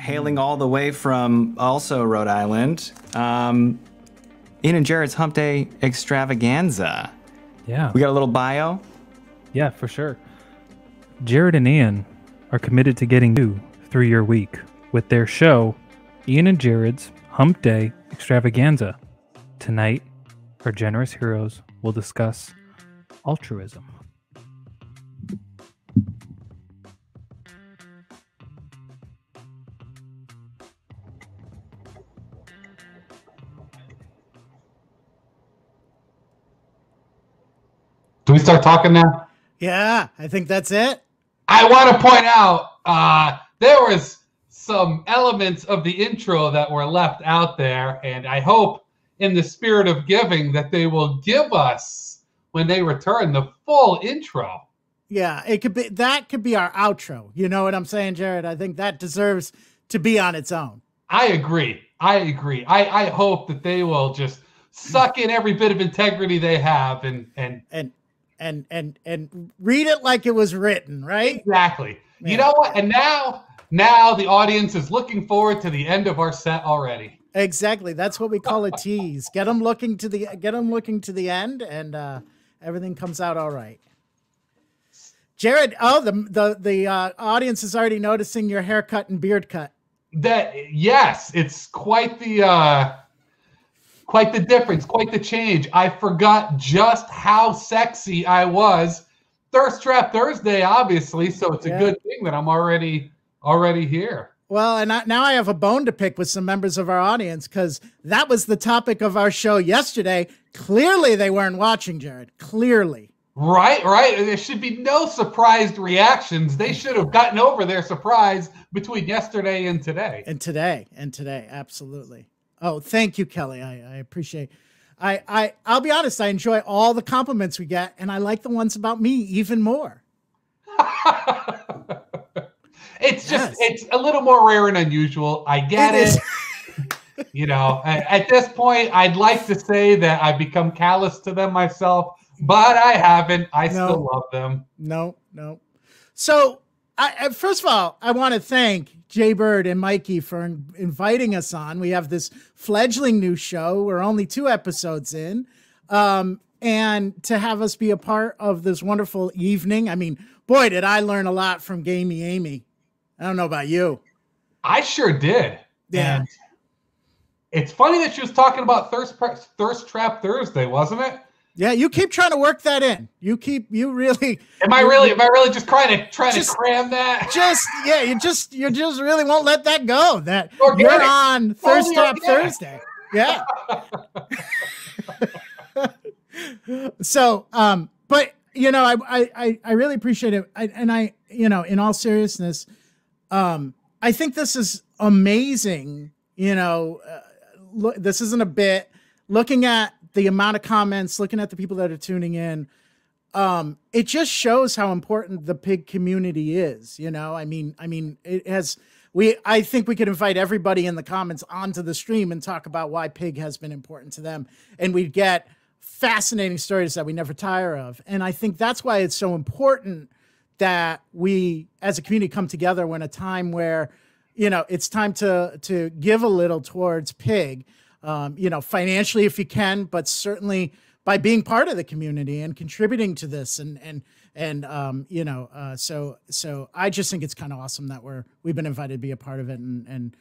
hailing all the way from also Rhode Island. Ian and Jerrod's Hump Day Extravaganza. Yeah. We got a little bio? Yeah, for sure. Jerrod and Ian are committed to getting you through your week with their show, Ian and Jerrod's Hump Day Extravaganza. Tonight, our generous heroes will discuss altruism. Do we start talking now? Yeah, I think that's it. I want to point out there was some elements of the intro that were left out there, and I hope in the spirit of giving that they will give us, when they return, the full intro. Yeah, that could be our outro. You know what I'm saying, Jerrod? I think that deserves to be on its own. I agree. I hope that they will just suck in every bit of integrity they have and read it like it was written, right? Exactly. Yeah. You know what? And now the audience is looking forward to the end of our set already. Exactly. That's what we call a tease. Get them looking to the end, and everything comes out all right. Jerrod, the audience is already noticing your haircut and beard cut. Yes, it's quite the difference, quite the change. I forgot just how sexy I was. Thirst Trap Thursday, obviously, so it's a good thing that I'm already here. Well, and now I have a bone to pick with some members of our audience, because that was the topic of our show yesterday. Clearly, they weren't watching, Jerrod. Clearly. Right. There should be no surprised reactions. They should have gotten over their surprise between yesterday and today. And today, absolutely. Oh, thank you, Kelly. I appreciate. I'll be honest. I enjoy all the compliments we get, and I like the ones about me even more. It's a little more rare and unusual. I get it. You know, at this point, I'd like to say that I've become callous to them myself, but I haven't. I still love them. No. So, first of all, I want to thank Jay Bird and Mikey for inviting us on. We have this fledgling new show. We're only 2 episodes in. And to have us be a part of this wonderful evening. I mean, boy, did I learn a lot from Gamey Amy. I don't know about you. I sure did. Yeah. And it's funny that she was talking about Thirst Trap Thursday, wasn't it? Yeah, you keep trying to work that in. You really. Am I really just trying to cram that? You just really won't let that go. That you're on Thirst Trap Thursday. Yeah. So, but you know, I really appreciate it. In all seriousness, I think this is amazing. You know, this isn't a bit. Looking at the amount of comments, looking at the people that are tuning in, it just shows how important the pig community is. You know, I mean, it has. I think we could invite everybody in the comments onto the stream and talk about why pig has been important to them, and we'd get fascinating stories that we never tire of. And I think that's why it's so important that we, as a community, come together when a time where, you know, it's time to give a little towards pig. You know, financially if you can, but certainly by being part of the community and contributing to this, so I just think it's kind of awesome that we've been invited to be a part of it, and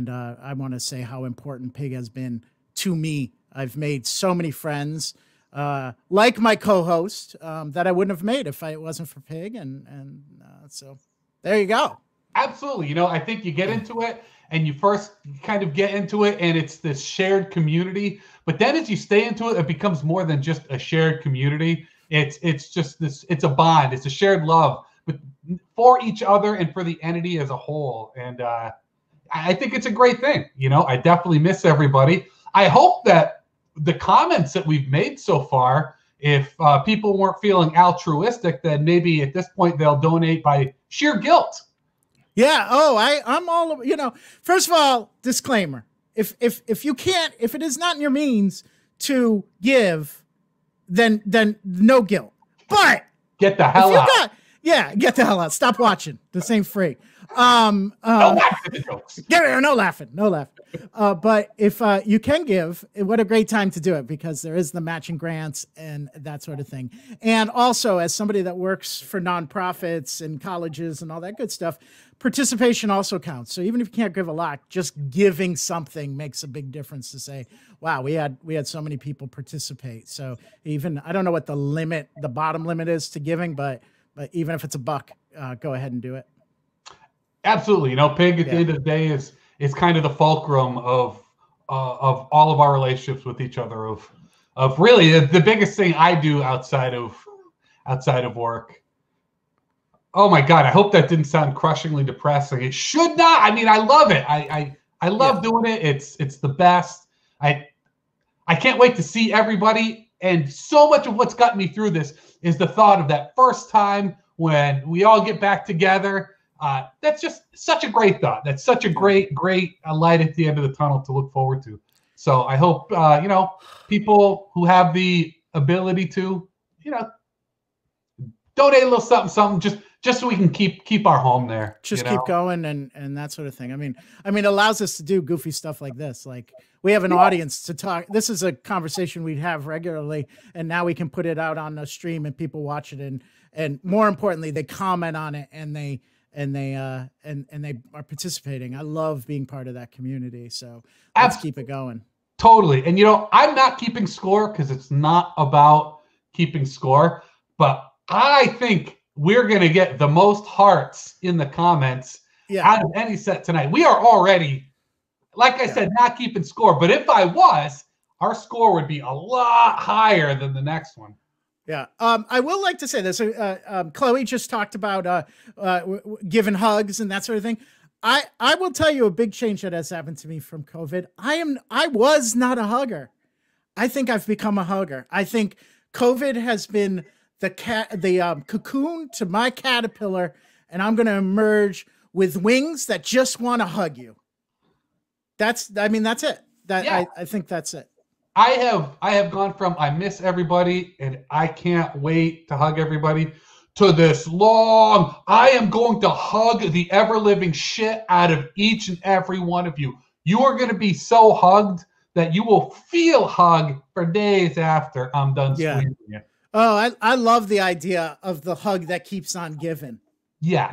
I want to say how important pig has been to me. I've made so many friends, like my co-host, that I wouldn't have made if it wasn't for pig, and so there you go. Absolutely. You know, I think you get into it. And you first kind of get into it, and it's this shared community. But then as you stay into it, it becomes more than just a shared community. It's just this. It's a bond. It's a shared love for each other and for the entity as a whole. And I think it's a great thing. You know, I definitely miss everybody. I hope that the comments that we've made so far, if people weren't feeling altruistic, then maybe at this point they'll donate by sheer guilt. Yeah. Oh, I'm all, you know, first of all, disclaimer. If you can't, if it is not in your means to give, then no guilt. But get the hell out. Yeah, get the hell out. Stop watching. This ain't free. No laughing at the jokes. No laughing. No laughing. But if you can give, what a great time to do it, because there is the matching grants and that sort of thing. And also, as somebody that works for nonprofits and colleges and all that good stuff, participation also counts. So even if you can't give a lot, just giving something makes a big difference to say, wow, we had so many people participate. So even, I don't know what the bottom limit is to giving, but even if it's $1, go ahead and do it. Absolutely. You know, Pig at the end of the day is kind of the fulcrum of all of our relationships with each other, of really the biggest thing I do outside of work. Oh my God, I hope that didn't sound crushingly depressing. It should not. I mean, I love it. I love doing it. It's the best. I can't wait to see everybody. And so much of what's gotten me through this is the thought of that first time when we all get back together. That's just such a great thought. That's such a great light at the end of the tunnel to look forward to. So I hope, people who have the ability to, donate a little something, just so we can keep our home there. Just keep going and that sort of thing. I mean, it allows us to do goofy stuff like this. Like, we have an audience to talk. This is a conversation we have regularly, and now we can put it out on the stream and people watch it, and more importantly, they comment on it and they are participating. I love being part of that community. So let's keep it going. Totally. And I'm not keeping score because it's not about keeping score, but I think we're going to get the most hearts in the comments out of any set tonight. We are already, like I said, not keeping score. But if I was, our score would be a lot higher than the next one. Yeah. I will like to say this. Chloe just talked about giving hugs and that sort of thing. I will tell you a big change that has happened to me from COVID. I was not a hugger. I think I've become a hugger. I think COVID has been the cocoon to my caterpillar, and I'm going to emerge with wings that just want to hug you. That's it. I think that's it. I have gone from I miss everybody and I can't wait to hug everybody to this long, I am going to hug the ever-living shit out of each and every one of you. You are going to be so hugged that you will feel hug for days after I'm done squeezing you. Oh, I love the idea of the hug that keeps on giving. Yeah.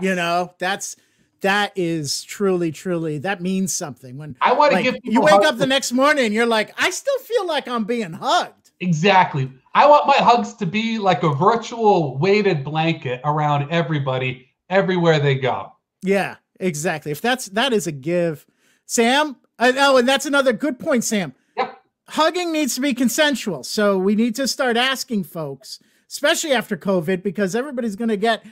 That is truly, that means something. When I want to give people you wake up the next morning, you're like, I still feel like I'm being hugged. Exactly. I want my hugs to be like a virtual weighted blanket around everybody, everywhere they go. Yeah, exactly. If that is a give. Sam, and that's another good point, Sam. Yep. Hugging needs to be consensual. So we need to start asking folks, especially after COVID, because everybody's going to get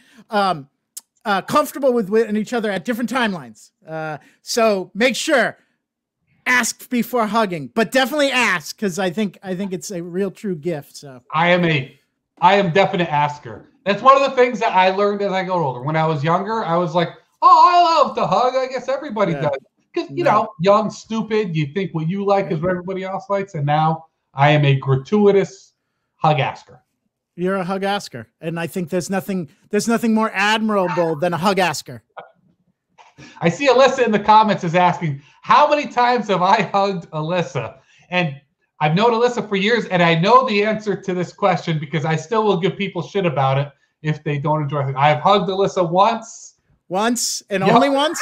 comfortable with each other at different timelines. So make sure, ask before hugging, but definitely ask, because I think it's a real true gift. So I am definite asker. That's one of the things that I learned as I got older. When I was younger, I was like, oh, I love to hug. I guess everybody does. Because, young, stupid, you think what you like is what everybody else likes. And now I am a gratuitous hug asker. You're a hug asker. And I think there's nothing more admirable than a hug asker. I see Alyssa in the comments is asking, how many times have I hugged Alyssa? And I've known Alyssa for years, and I know the answer to this question because I still will give people shit about it if they don't enjoy it. I've hugged Alyssa once. Once and only once?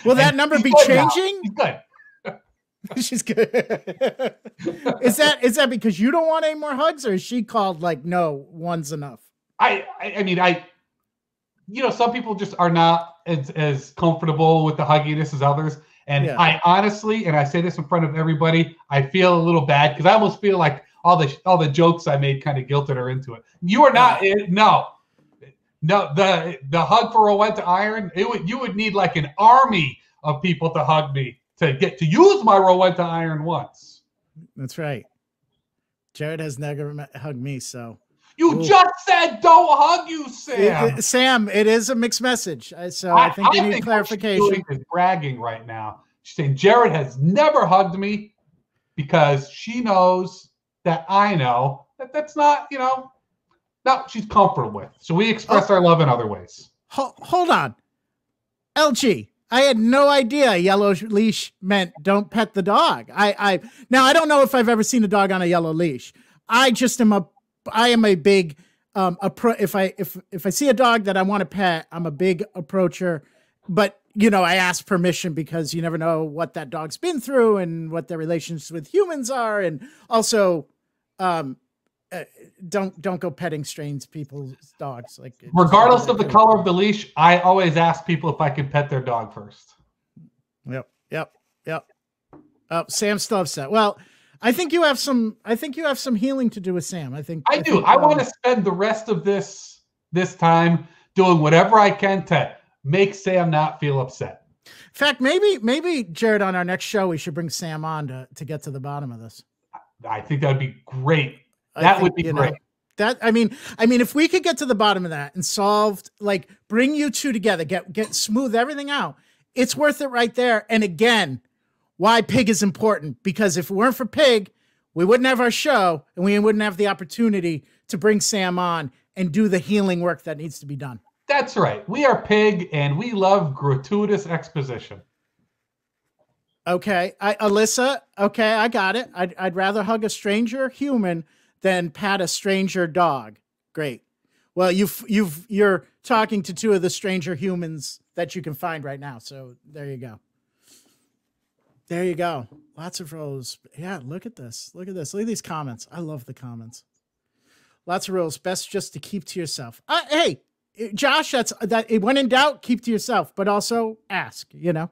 Will that number be changing? She's good. She's good. Is that because you don't want any more hugs, or is she called like, no, one's enough? I mean, some people just are not as comfortable with the hugginess as others. And I honestly, and I say this in front of everybody, I feel a little bad because I almost feel like all the jokes I made kind of guilted her into it. You are not, no, the hug for Rowenta Iron, you would need like an army of people to hug me to get to use my Rowenta Iron once. That's right. Jerrod has never hugged me, so. You just said don't hug you, Sam. Sam, it is a mixed message. So I think you need clarification. What she's doing is bragging right now. She's saying Jerrod has never hugged me because she knows that I know that that's not, No, she's comfortable with. So we express our love in other ways. Hold on. LG, I had no idea yellow leash meant don't pet the dog. Now I don't know if I've ever seen a dog on a yellow leash. I am a big if I see a dog that I want to pet, I'm a big approacher, but you know, I ask permission because you never know what that dog's been through and what their relations with humans are, and also don't go petting strange people's dogs. Like, regardless of the color of the leash, I always ask people if I can pet their dog first. Yep. Oh, Sam's still upset. Well, I think you have some healing to do with Sam. I do. I want to spend the rest of this time doing whatever I can to make Sam not feel upset. In fact, maybe Jerrod, on our next show, we should bring Sam on to get to the bottom of this. I think that'd be great. That would be great. I mean, if we could get to the bottom of that and solved, like, bring you two together, get smooth everything out, it's worth it right there. And again, why Pig is important, because if it weren't for Pig, we wouldn't have our show and we wouldn't have the opportunity to bring Sam on and do the healing work that needs to be done. That's right. We are Pig, and we love gratuitous exposition. Okay, Alyssa. Okay, I got it. I'd rather hug a stranger human than pat a stranger dog. Great. Well, you're talking to two of the stranger humans that you can find right now. So there you go. There you go. Lots of rows. Yeah, look at this. Look at this. Look at these comments. I love the comments. Lots of rows. Best just to keep to yourself. Hey. Josh, when in doubt, keep to yourself, but also ask, you know.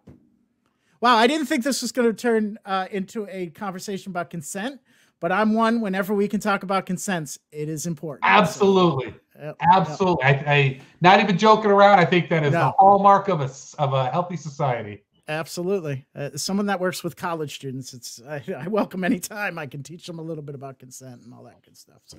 Wow, I didn't think this was going to turn into a conversation about consent, but I'm one, whenever we can talk about consents, it is important. Absolutely. So, absolutely. I not even joking around. I think that is the hallmark of a healthy society. Absolutely. Someone that works with college students, I welcome any time I can teach them a little bit about consent and all that good stuff. So.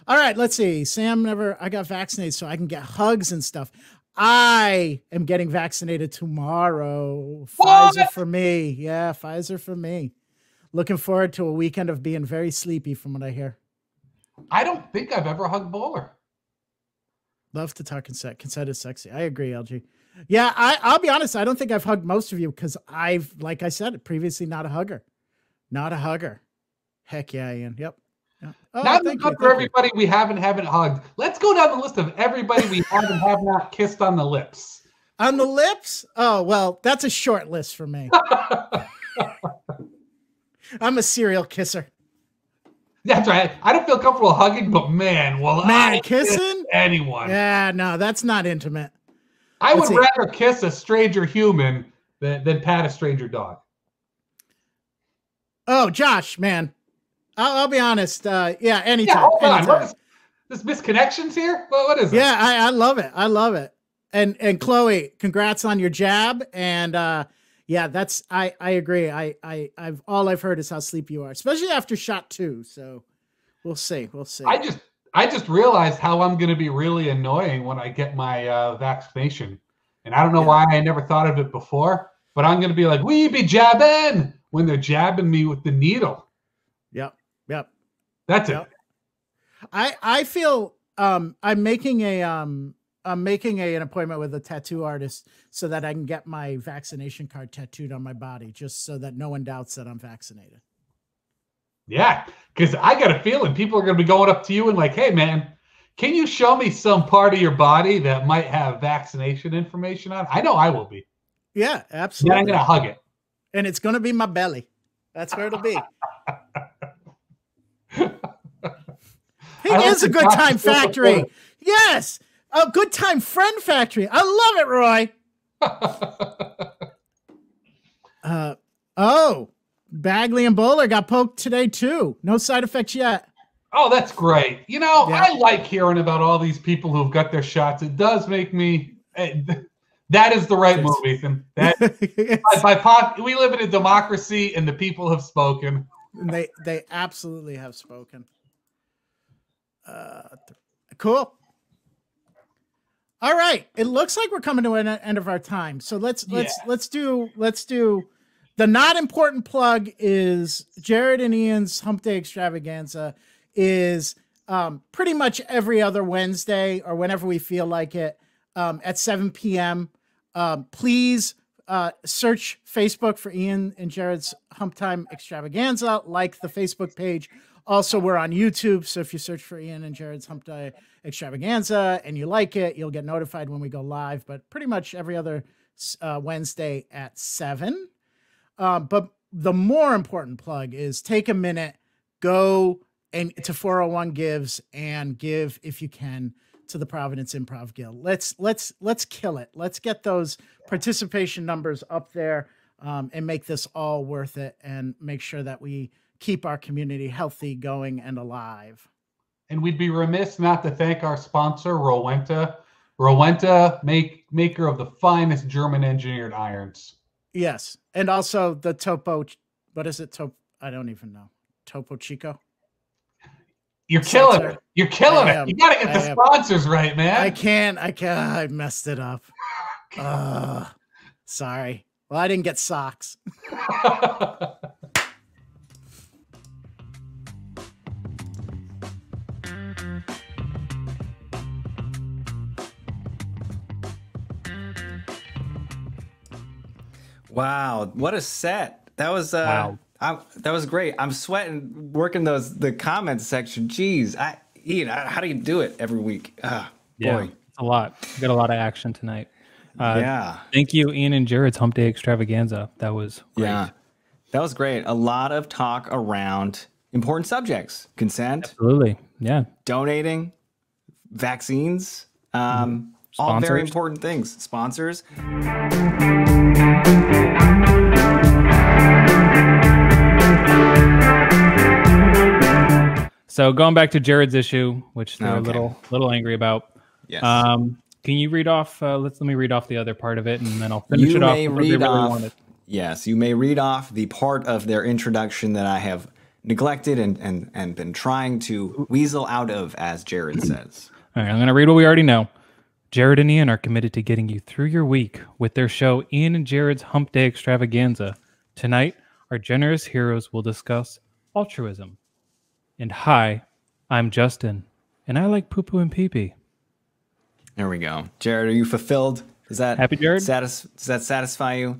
All right, let's see. Sam I got vaccinated so I can get hugs and stuff. I am getting vaccinated tomorrow. What? Pfizer for me. Yeah, Pfizer for me. Looking forward to a weekend of being very sleepy from what I hear. I don't think I've ever hugged Bowler. Love to talk consent. Consent is sexy. I agree, LG. Yeah, I'll be honest. I don't think I've hugged most of you because like I said, previously not a hugger. Not a hugger. Heck yeah, Ian. Yep. Oh, now for everybody we haven't hugged. Let's go down the list of everybody we have not kissed on the lips. On the lips? Oh, well, that's a short list for me. I'm a serial kisser. That's right. I don't feel comfortable hugging, but man, kissing anyone. Yeah, no, that's not intimate. I would rather kiss a stranger human than pat a stranger dog. Oh, Josh, man. I'll be honest. Yeah, anytime. Yeah, hold on. What is this misconnections here? What is it? Yeah, I love it. I love it. And Chloe, congrats on your jab. And yeah, I agree. I've heard is how sleepy you are, especially after shot 2. So we'll see. I just realized how I'm going to be really annoying when I get my vaccination, and I don't know why I never thought of it before. But I'm going to be like, "We be jabbing" when they're jabbing me with the needle. Yep. That's it. I feel I'm making an appointment with a tattoo artist so that I can get my vaccination card tattooed on my body, just so that no one doubts that I'm vaccinated. Yeah, because I got a feeling people are going to be going up to you and like, "Hey, man, can you show me some part of your body that might have vaccination information on?" I know I will be. Yeah, absolutely. Then I'm going to hug it. And it's going to be my belly. That's where it'll be. It is a good time factory. Yes. A good time friend factory. I love it, Roy. Oh, Bagley and Bowler got poked today too. No side effects yet. Oh, that's great. You know, I like hearing about all these people who've got their shots. It does make me. That is the right move, Ethan. We live in a democracy, and the people have spoken. They absolutely have spoken. Cool. All right. It looks like we're coming to an end of our time. So let's do the not important plug is Jerrod and Ian's Hump Day Extravaganza is pretty much every other Wednesday or whenever we feel like it at 7 p.m. Please search Facebook for Ian and Jerrod's Hump Time Extravaganza, like the Facebook page. Also, we're on YouTube, so if you search for Ian and Jerrod's Hump Day Extravaganza and you like it, you'll get notified when we go live, but pretty much every other Wednesday at 7. But the more important plug is take a minute, go and to 401 Gives and give, if you can, to the Providence Improv Guild. Let's kill it. Let's get those participation numbers up there and make this all worth it and make sure that we keep our community healthy, going, and alive. And we'd be remiss not to thank our sponsor, Rowenta. Rowenta, maker of the finest German engineered irons. Yes. And also the Topo, what is it? I don't even know. Topo Chico? You're killing it. You're killing it. You got to get the sponsors right, man. I can't. I messed it up. Sorry. Well, I didn't get socks. Wow, what a set! That was wow. That was great. I'm sweating working the comments section. Jeez, Ian, how do you do it every week? Yeah, boy, it's a lot. We got a lot of action tonight. Yeah. Thank you, Ian and Jerrod's Hump Day Extravaganza. That was great. Yeah, that was great. A lot of talk around important subjects: consent, absolutely, yeah, donating, vaccines, all very important things. Sponsors. So going back to Jerrod's issue, which they're a little angry about. Yes. Can you read off? Let me read off the other part of it, and then I'll finish it off. Yes, you may read off the part of their introduction that I have neglected and been trying to weasel out of, as Jerrod says. All right, I'm going to read what we already know. Jerrod and Ian are committed to getting you through your week with their show, Ian and Jerrod's Hump Day Extravaganza. Tonight, our generous heroes will discuss altruism. And hi, I'm Justin, and I like poo-poo and pee-pee. There we go. Jerrod, are you fulfilled? Does that happy, Jerrod? Does that satisfy you?